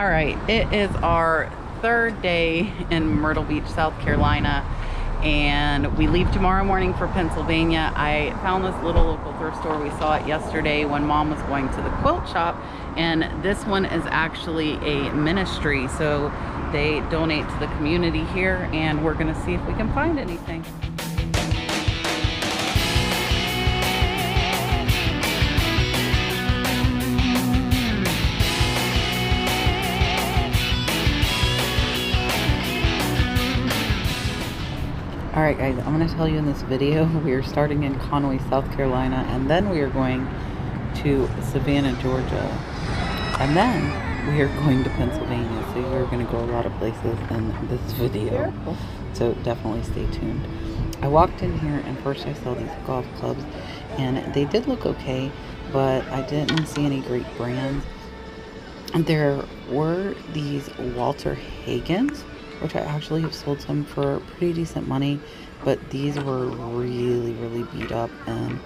All right, it is our third day in Myrtle Beach, South Carolina, and we leave tomorrow morning for Pennsylvania. I found this little local thrift store. We saw it yesterday when Mom was going to the quilt shop, and this one is actually a ministry, so they donate to the community here, and we're going to see if we can find anything. Alright guys, I'm going to tell you in this video, we are starting in Conway, South Carolina, and then we are going to Savannah, Georgia, and then we are going to Pennsylvania, so you're going to go a lot of places in this video, so definitely stay tuned. I walked in here and first I saw these golf clubs, and they did look okay, but I didn't see any great brands. And there were these Walter Hagens, which I actually have sold some for pretty decent money, but these were really beat up and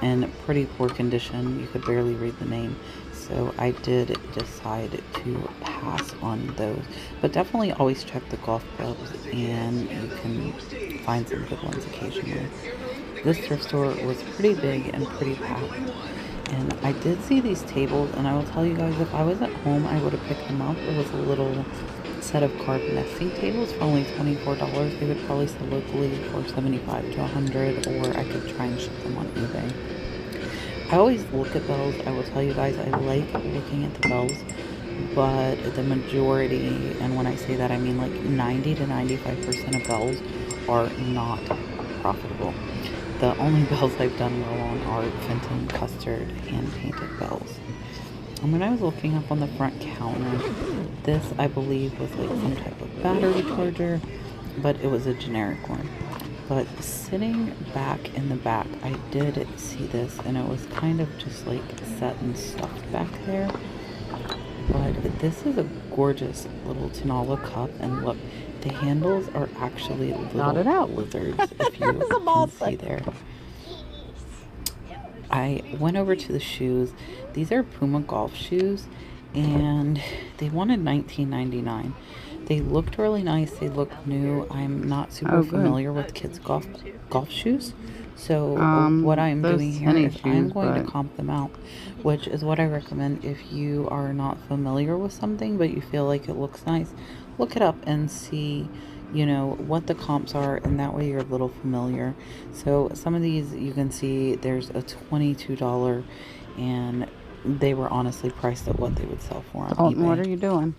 in pretty poor condition. You could barely read the name, so I did decide to pass on those. But definitely always check the golf clubs, and you can find some good ones occasionally. This thrift store was pretty big and pretty packed, and I did see these tables, and I will tell you guys, if I was at home I would have picked them up. It was a little set of carved nesting tables for only $24. They would probably sell locally for $75 to $100, or I could try and ship them on eBay. I always look at bells. I will tell you guys, I like looking at the bells, but the majority, and when I say that I mean like 90 to 95% of bells are not profitable. The only bells I've done well on are Fenton custard hand painted bells. And when I was looking up on the front counter, this I believe was like some type of battery charger, but it was a generic one. But sitting back in the back, I did see this, and it was kind of just like set and stuffed back there. But this is a gorgeous little Tanola cup, and look, the handles are actually little lizards, if you can see there. I went over to the shoes. These are Puma golf shoes, and they wanted $19.99. They looked really nice. They looked new. I'm not super familiar with kids' golf shoes, so what I'm doing here is I'm going to comp them out, which is what I recommend if you are not familiar with something but you feel like it looks nice. Look it up and see, you know, what the comps are, and that way you're a little familiar. So some of these you can see there's a $22, and they were honestly priced at what they would sell for on eBay. What are you doing?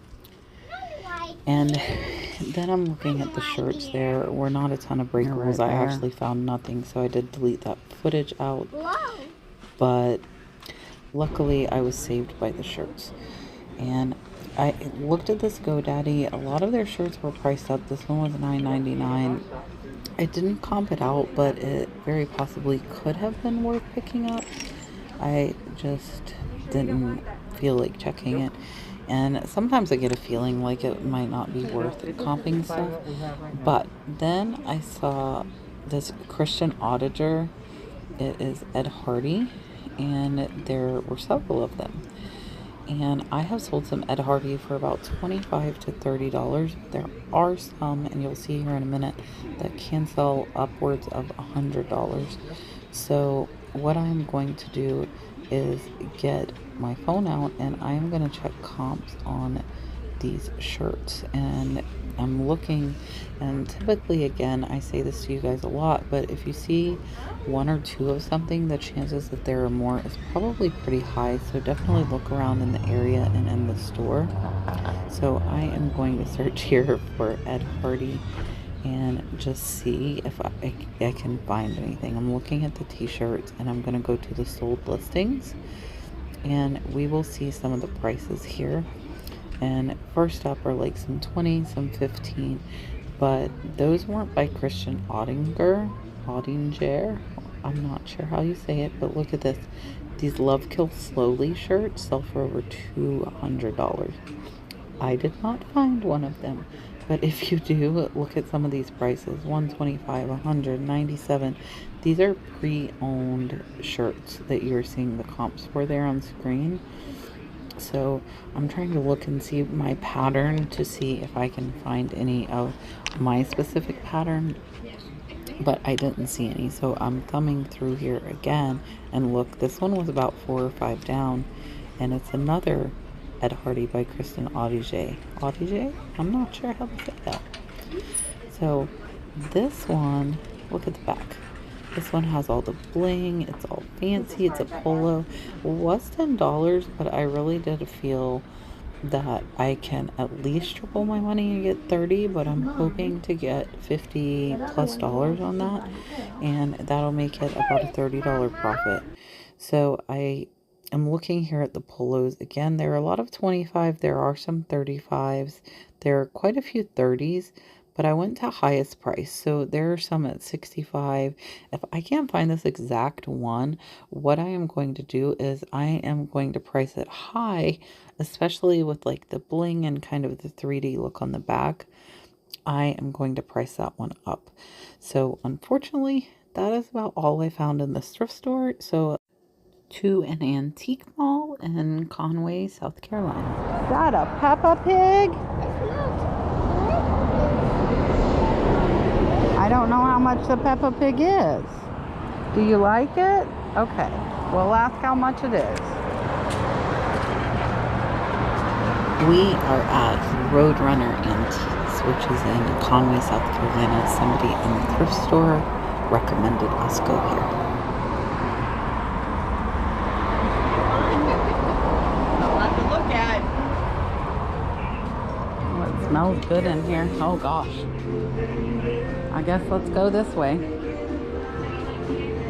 And then I'm looking at the shirts. There were not a ton of breakables. I actually found nothing, so I did delete that footage out. But luckily I was saved by the shirts. And I looked at this GoDaddy. A lot of their shirts were priced up. This one was $9.99. I didn't comp it out, but it very possibly could have been worth picking up. I just didn't feel like checking it. And sometimes I get a feeling like it might not be worth comping stuff. But then I saw this Christian auditor. It is Ed Hardy, and there were several of them. And I have sold some Ed Hardy for about $25 to $30. There are some, and you'll see here in a minute, that can sell upwards of $100. So what I'm going to do is get my phone out, and I am going to check comps on these shirts. And I'm looking, and typically, again, I say this to you guys a lot, but if you see one or two of something, the chances that there are more is probably pretty high. So definitely look around in the area and in the store. So I am going to search here for Ed Hardy and just see if I can find anything. I'm looking at the t-shirts, and I'm going to go to the sold listings, and we will see some of the prices here. And first up are like some 20, some 15, but those weren't by Christian Audinger. I'm not sure how you say it, but look at this. These Love Kill Slowly shirts sell for over $200. I did not find one of them, but if you do, look at some of these prices. $125, $197. These are pre-owned shirts that you're seeing the comps for there on screen. So I'm trying to look and see my pattern to see if I can find any of my specific pattern, but I didn't see any. So I'm thumbing through here again, and look, this one was about 4 or 5 down, and it's another Ed Hardy by Kristen Audige. Audige? I'm not sure how to say that. So this one, look at the back. This one has all the bling. It's all fancy. It's a polo. It was $10, but I really did feel that I can at least triple my money and get 30, but I'm hoping to get $50+ on that, and that'll make it about a $30 profit. So I am looking here at the polos. Again, there are a lot of 25. There are some 35s. There are quite a few 30s, but I went to highest price. So there are some at 65. If I can't find this exact one, what I am going to do is I am going to price it high, especially with like the bling and kind of the 3D look on the back. I am going to price that one up. So unfortunately, that is about all I found in this thrift store. So to an antique mall in Conway, South Carolina. Is that a Peppa Pig? I don't know how much the Peppa Pig is. Do you like it? Okay. We'll ask how much it is. We are at Roadrunner Antiques, which is in Conway, South Carolina. Somebody in the thrift store recommended us go here. A lot to look at. Oh, it smells good in here. Oh gosh. I guess let's go this way.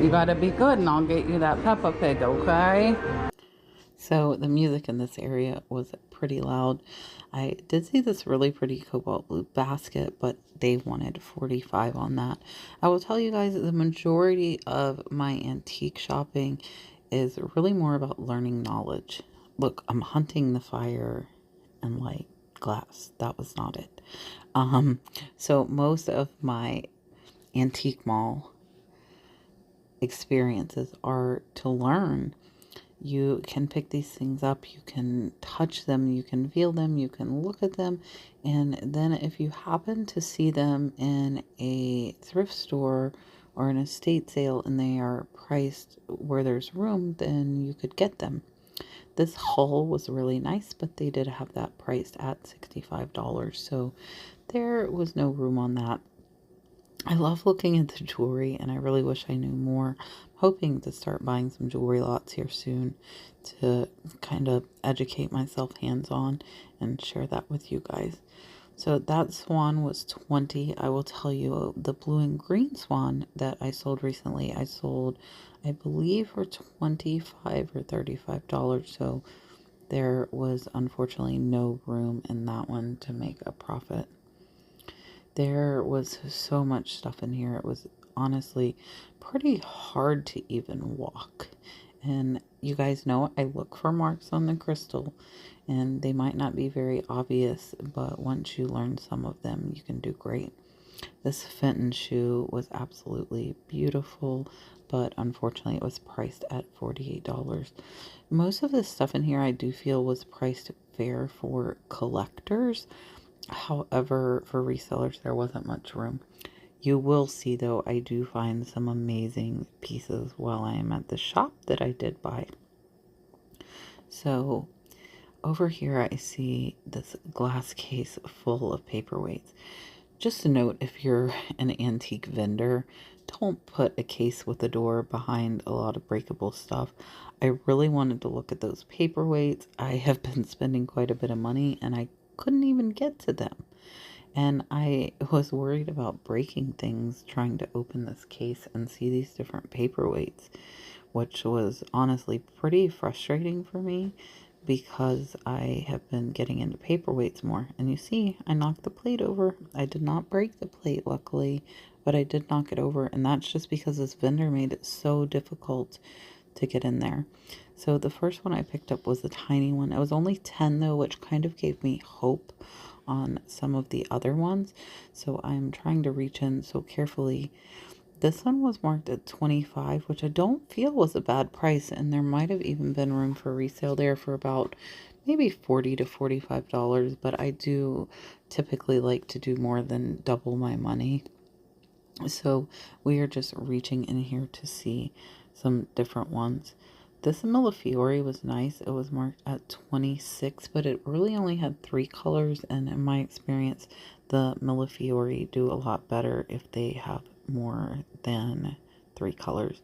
You gotta be good and I'll get you that Peppa Pig, okay? So the music in this area was pretty loud. I did see this really pretty cobalt blue basket, but they wanted 45 on that. I will tell you guys, the majority of my antique shopping is really more about learning knowledge. Look, I'm hunting the fire and like glass. That was not it. So most of my antique mall experiences are to learn. You can pick these things up, you can touch them, you can feel them, you can look at them, and then if you happen to see them in a thrift store or an estate sale and they are priced where there's room, then you could get them. This haul was really nice, but they did have that priced at $65, so there was no room on that. I love looking at the jewelry, and I really wish I knew more. I'm hoping to start buying some jewelry lots here soon to kind of educate myself hands-on and share that with you guys. So that swan was 20. I will tell you, the blue and green swan that I sold recently, I sold, I believe, for $25 or $35. So there was unfortunately no room in that one to make a profit. There was so much stuff in here. It was honestly pretty hard to even walk. And you guys know I look for marks on the crystal, and they might not be very obvious, but once you learn some of them, you can do great. This Fenton shoe was absolutely beautiful, but unfortunately it was priced at $48. Most of this stuff in here I do feel was priced fair for collectors. However, for resellers, there wasn't much room. You will see, though, I do find some amazing pieces while I am at the shop that I did buy. So over here, I see this glass case full of paperweights. Just a note, if you're an antique vendor, don't put a case with a door behind a lot of breakable stuff. I really wanted to look at those paperweights. I have been spending quite a bit of money, and I couldn't even get to them. And I was worried about breaking things trying to open this case and see these different paperweights, which was honestly pretty frustrating for me because I have been getting into paperweights more. And you see, I knocked the plate over. I did not break the plate, luckily, but I did knock it over. And that's just because this vendor made it so difficult to get in there. So the first one I picked up was the tiny one. It was only 10 though, which kind of gave me hope on some of the other ones. So I'm trying to reach in so carefully. This one was marked at 25, which I don't feel was a bad price, and there might have even been room for resale there for about maybe $40 to $45, but I do typically like to do more than double my money. So we are just reaching in here to see some different ones. This Millefiori was nice. It was marked at 26, but it really only had 3 colors, and in my experience, the Millefiori do a lot better if they have more than 3 colors.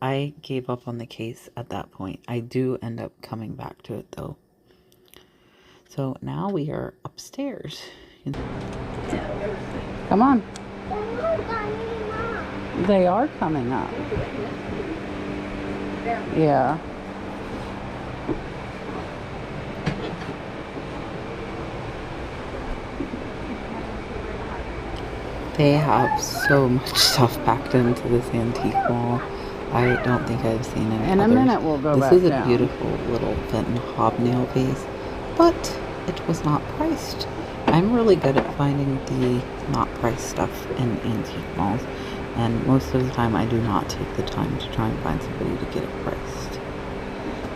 I gave up on the case at that point. I do end up coming back to it though. So now we are upstairs. Come on. They are coming up. Yeah. They have so much stuff packed into this antique mall. I don't think I've seen it. In a minute we'll go back down. This is a beautiful little Fenton hobnail vase, but it was not priced. I'm really good at finding the not priced stuff in antique malls, and most of the time I do not take the time to try and find somebody to get it priced.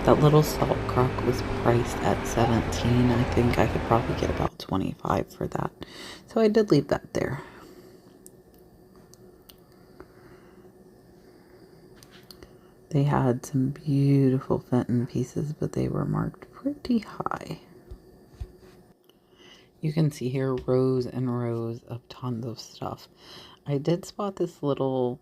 That little salt crock was priced at $17. I think I could probably get about $25 for that, so I did leave that there. They had some beautiful Fenton pieces, but they were marked pretty high. You can see here rows and rows of tons of stuff. I did spot this little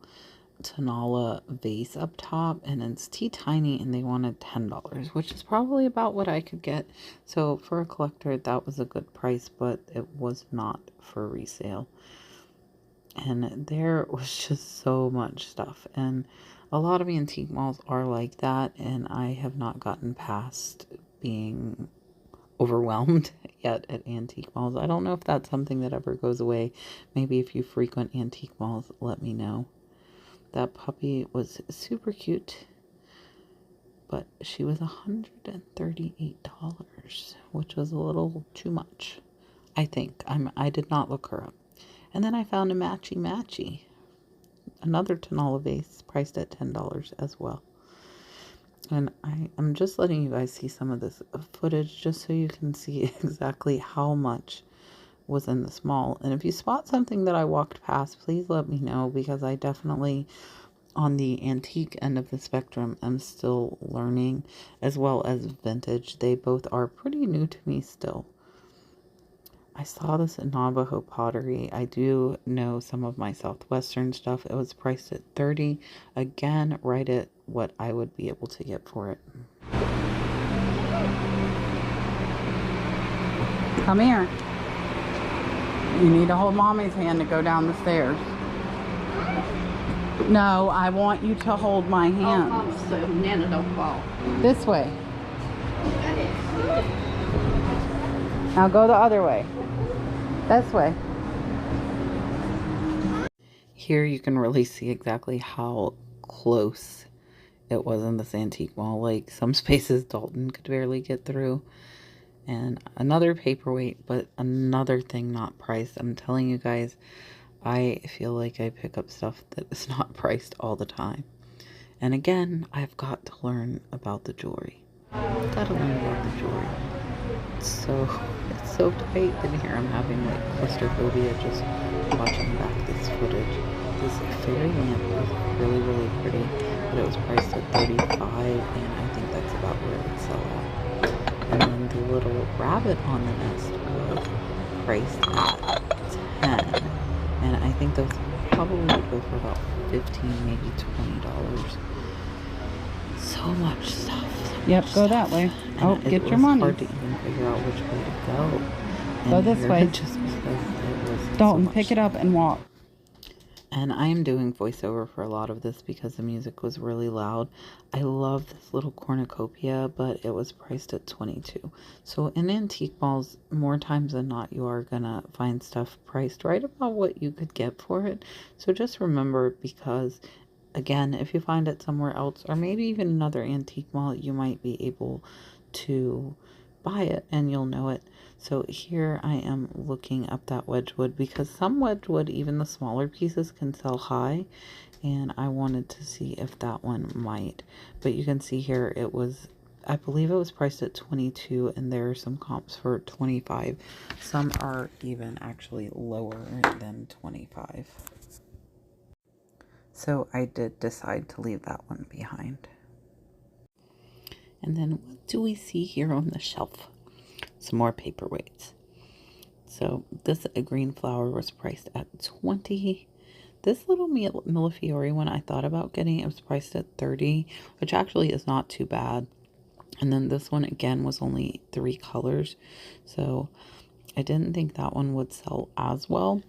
Tanala vase up top, and it's teeny and they wanted $10, which is probably about what I could get. So for a collector, that was a good price, but it was not for resale. And there was just so much stuff, and a lot of antique malls are like that, and I have not gotten past being overwhelmed yet at antique malls. I don't know if that's something that ever goes away. Maybe if you frequent antique malls, let me know. That puppy was super cute, but she was $138, which was a little too much, I think. I did not look her up. And then I found a matchy, another Tanala vase priced at $10 as well. And I'm just letting you guys see some of this footage just so you can see exactly how much was in this mall. And if you spot something that I walked past, please let me know, because I definitely, on the antique end of the spectrum, am still learning, as well as vintage. They both are pretty new to me still. I saw this in Navajo pottery. I do know some of my Southwestern stuff. It was priced at $30. Again, right at what I would be able to get for it. Come here. You need to hold Mommy's hand to go down the stairs. No, I want you to hold my hand. Oh, so Nana don't fall. This way. Now go the other way. This way. Here you can really see exactly how close it was in this antique mall. Like, some spaces Dalton could barely get through. And another paperweight, but another thing not priced. I'm telling you guys, I feel like I pick up stuff that is not priced all the time. And again, I've got to learn about the jewelry. Gotta learn about the jewelry. It's so tight in here. I'm having like claustrophobia just watching back this footage. This fairy lamp was really pretty, but it was priced at $35, and I think that's about where it would sell at. And then the little rabbit on the nest was priced at $10, and I think those probably would go for about $15, maybe $20. So much stuff. Yep, go that way. Oh, get your money. It was hard to even figure out which way to go. Go this way. Just because it was Dalton, so pick it up and walk. And I am doing voiceover for a lot of this because the music was really loud. I love this little cornucopia, but it was priced at $22. So in antique malls, more times than not, you are gonna find stuff priced right about what you could get for it. So just remember, because again, if you find it somewhere else, or maybe even another antique mall, you might be able to buy it and you'll know it. So here I am looking up that Wedgwood, because some Wedgwood, even the smaller pieces, can sell high, and I wanted to see if that one might. But you can see here it was I believe it was priced at 22, and there are some comps for 25. Some are even actually lower than 25. So I did decide to leave that one behind. And then what do we see here on the shelf? Some more paperweights. So this green flower was priced at 20. This little Millefiori one I thought about getting, it was priced at 30, which actually is not too bad. And then this one again was only 3 colors, so I didn't think that one would sell as well.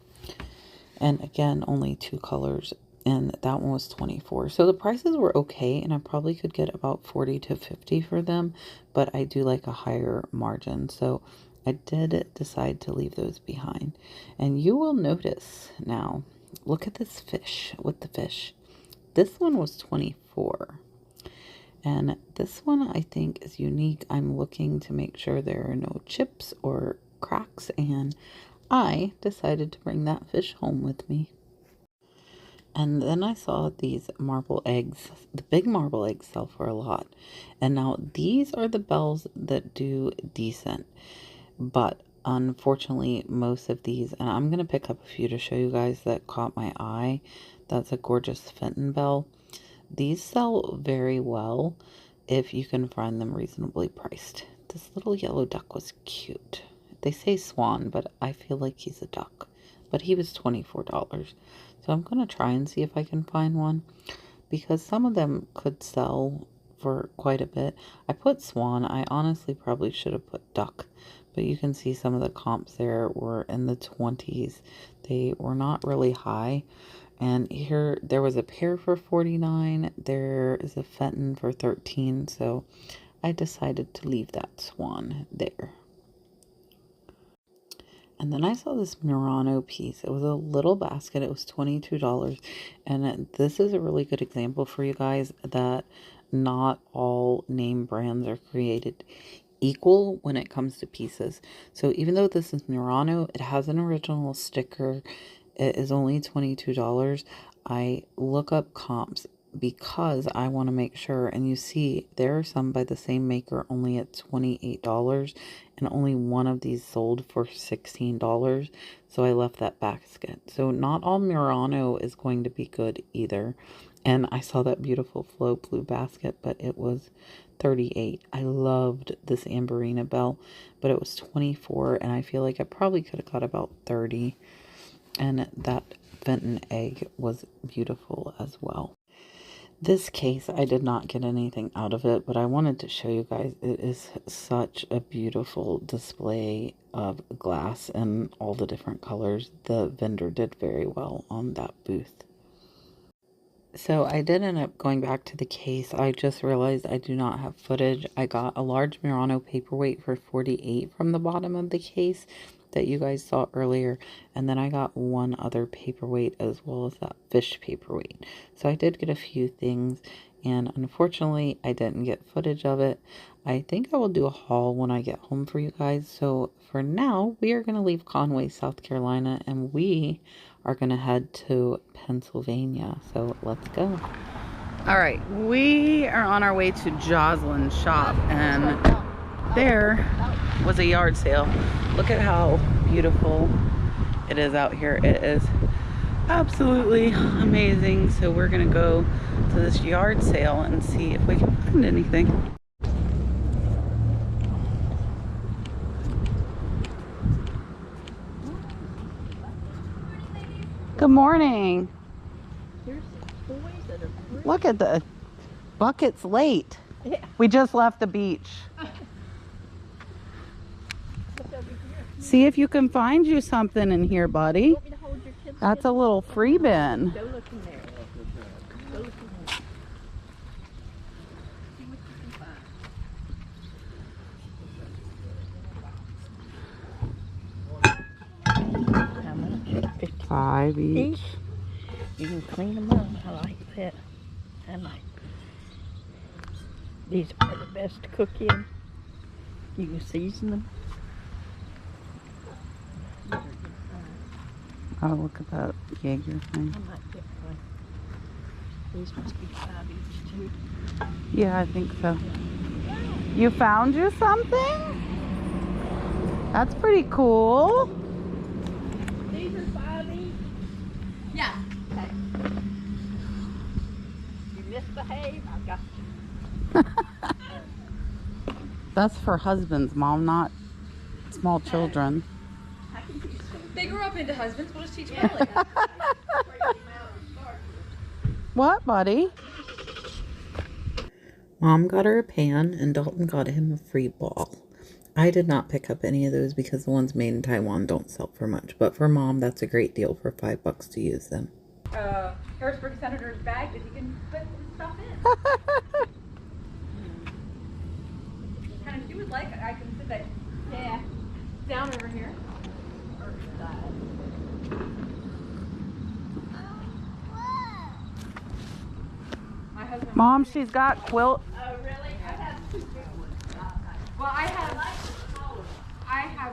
And again, only 2 colors, and that one was 24. So the prices were okay, and I probably could get about 40 to 50 for them, but I do like a higher margin, so I did decide to leave those behind. And you will notice now, look at this fish with the fish. This one was 24. And this one I think is unique. I'm looking to make sure there are no chips or cracks, and I decided to bring that fish home with me. And then I saw these marble eggs. The big marble eggs sell for a lot. And now these are the bells that do decent. But unfortunately, most of these, and I'm going to pick up a few to show you guys that caught my eye. That's a gorgeous Fenton bell. These sell very well if you can find them reasonably priced. This little yellow duck was cute. They say swan, but I feel like he's a duck. But he was $24. So I'm going to try and see if I can find one, because some of them could sell for quite a bit. I put swan. I honestly probably should have put duck, but you can see some of the comps there were in the 20s. They were not really high. And here, there was a pair for 49. There is a Fenton for 13. So I decided to leave that swan there. And then I saw this Murano piece. It was a little basket. It was $22. And this is a really good example for you guys that not all name brands are created equal when it comes to pieces. So even though this is Murano, it has an original sticker. It is only $22. I look up comps because I want to make sure, and you see there are some by the same maker only at $28, and only one of these sold for $16, so I left that basket. So not all Murano is going to be good either. And I saw that beautiful Flow Blue basket, but it was $38. I loved this Amberina bell, but it was $24, and I feel like I probably could have got about $30. And that Fenton egg was beautiful as well. This case, I did not get anything out of it, but I wanted to show you guys. It is such a beautiful display of glass in all the different colors. The vendor did very well on that booth. So I did end up going back to the case. I just realized I do not have footage. I got a large Murano paperweight for $48 from the bottom of the case that you guys saw earlier, and then I got one other paperweight as well as that fish paperweight. So I did get a few things, and unfortunately I didn't get footage of it. I think I will do a haul when I get home for you guys. So for now, we are going to leave Conway, South Carolina, and we are going to head to Pennsylvania. So let's go. All right, we are on our way to Jocelyn's shop, and there was a yard sale. Look at how beautiful it is out here. It is absolutely amazing. So we're gonna go to this yard sale and see if we can find anything. Good morning. Look at the bucket's late. Yeah. We just left the beach. See if you can find you something in here, buddy. That's a little free bin. Go look in there. Go look in there. See what you can find. How much? $5 each. You can clean them up. I like that. I like. These are the best to cook in. You can season them. Oh, look at that Jaeger thing. I might get one. These must be $5 each too. Yeah, I think so. You found you something? That's pretty cool. These are 5 each? Yeah. Okay. You misbehave, I got you. That's for husbands, Mom, not small children. They grew up into husbands. We'll just teach them early. What, buddy? Mom got her a pan and Dalton got him a free ball. I did not pick up any of those because the ones made in Taiwan don't sell for much. But for Mom, that's a great deal for $5 to use them. Harrisburg Senator's bag that you can put his stuff in. And if you would like, I can sit that down over here. Or side. My husband. Mom, she's got quilt. Oh, really? I have 2 big ones. Well, I have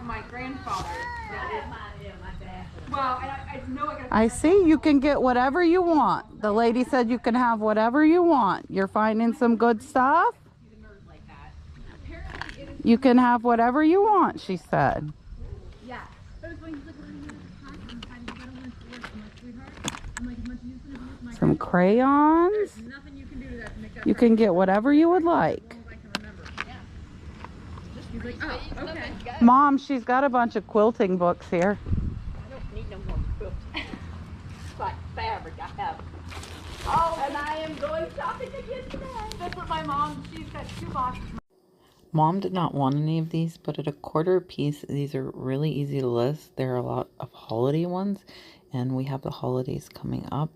my grandfather. That is mine, yeah, my dad. Well, I know I got. I see. You can get whatever you want. The lady said you can have whatever you want. You're finding some good stuff? You can have whatever you want, she said. Yeah. Some crayons. Nothing you can do to that to make that. You can get whatever you would like. I can remember. He's like, oh, okay. Mom, she's got a bunch of quilting books here. I don't need no more quilts. It's like fabric I have. Oh, and I am going shopping again today. That's what my mom, she's got 2 boxes. Mom did not want any of these, but at a quarter a piece, these are really easy to list. There are a lot of holiday ones, and we have the holidays coming up.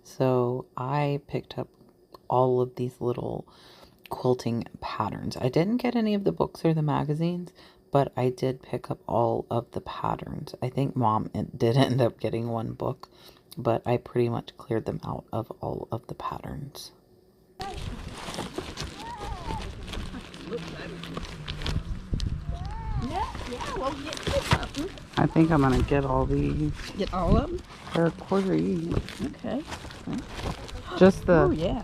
So I picked up all of these little quilting patterns. I didn't get any of the books or the magazines, but I did pick up all of the patterns. I think Mom did end up getting 1 book, but I pretty much cleared them out of all of the patterns. Yeah, well, get something. I think I'm going to get all these. Get all of them? They're a quarter each. Okay. Just Oh, the... yeah.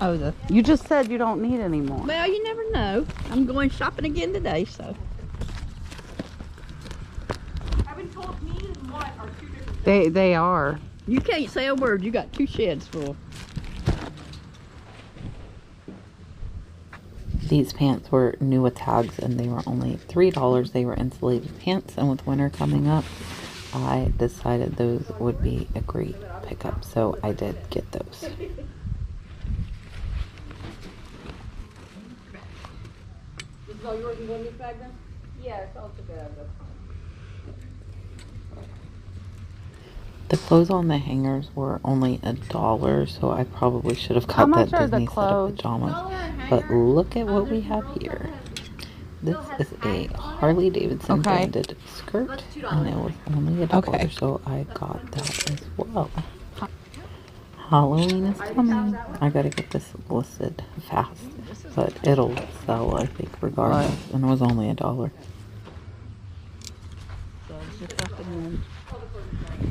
Oh, the... You just said you don't need any more. Well, you never know. I'm going shopping again today, so. I've been told me and what are 2 different things. They are. You can't say a word. You got 2 sheds full. These pants were new with tags and they were only $3. They were insulated pants, and with winter coming up, I decided those would be a great pickup, so I did get those. This is all yours and go in this bag then? Yeah, it's all together. The clothes on the hangers were only $1, so I probably should have How got much that are the Disney set of clothes? pajamas. But look at what we have here. This is a Harley Davidson branded skirt, and it was only $1, so I got that as well. Halloween is coming. I gotta get this listed fast, but it'll sell, I think, regardless, and it was only $1.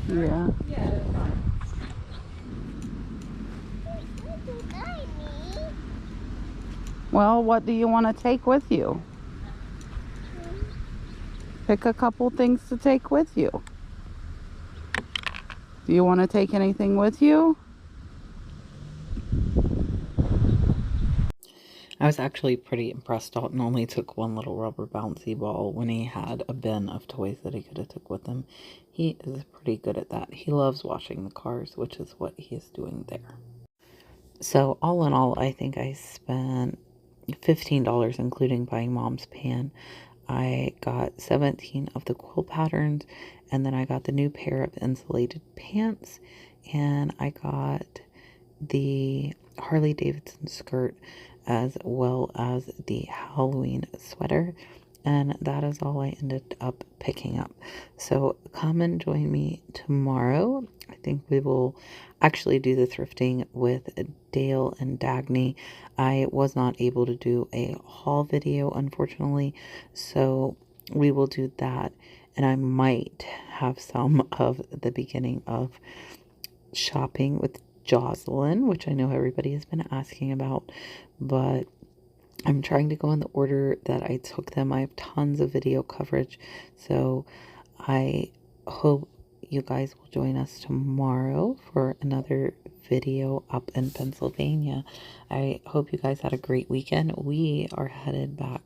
Yeah. Well, what do you want to take with you? Pick a couple things to take with you. Do you want to take anything with you? I was actually pretty impressed. Dalton only took 1 little rubber bouncy ball when he had a bin of toys that he could have took with him. He is pretty good at that. He loves washing the cars, which is what he is doing there. So all in all, I think I spent $15, including buying Mom's pan. I got 17 of the quilt patterns, and then I got the new pair of insulated pants, and I got the Harley Davidson skirt as well as the Halloween sweater, and that is all I ended up picking up. So come and join me tomorrow. I think we will actually do the thrifting with Dale and Dagny. I was not able to do a haul video, unfortunately, so we will do that, and I might have some of the beginning of shopping with Jocelyn, which I know everybody has been asking about, but I'm trying to go in the order that I took them. I have tons of video coverage, so I hope you guys will join us tomorrow for another video up in Pennsylvania. I hope you guys had a great weekend. We are headed back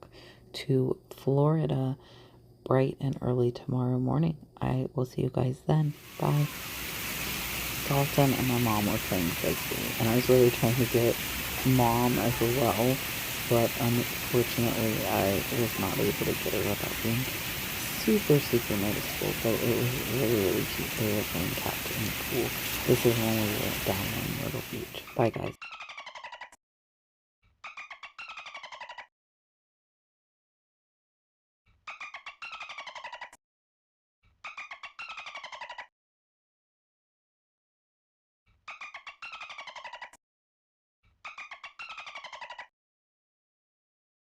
to Florida bright and early tomorrow morning. I will see you guys then. Bye. Dalton and my mom were playing frisbee, and I was really trying to get mom as well, but unfortunately I was not able to get her without being super noticeable. But it was really cute. They were playing catch in the pool. This is when we were down on Myrtle Beach. Bye guys.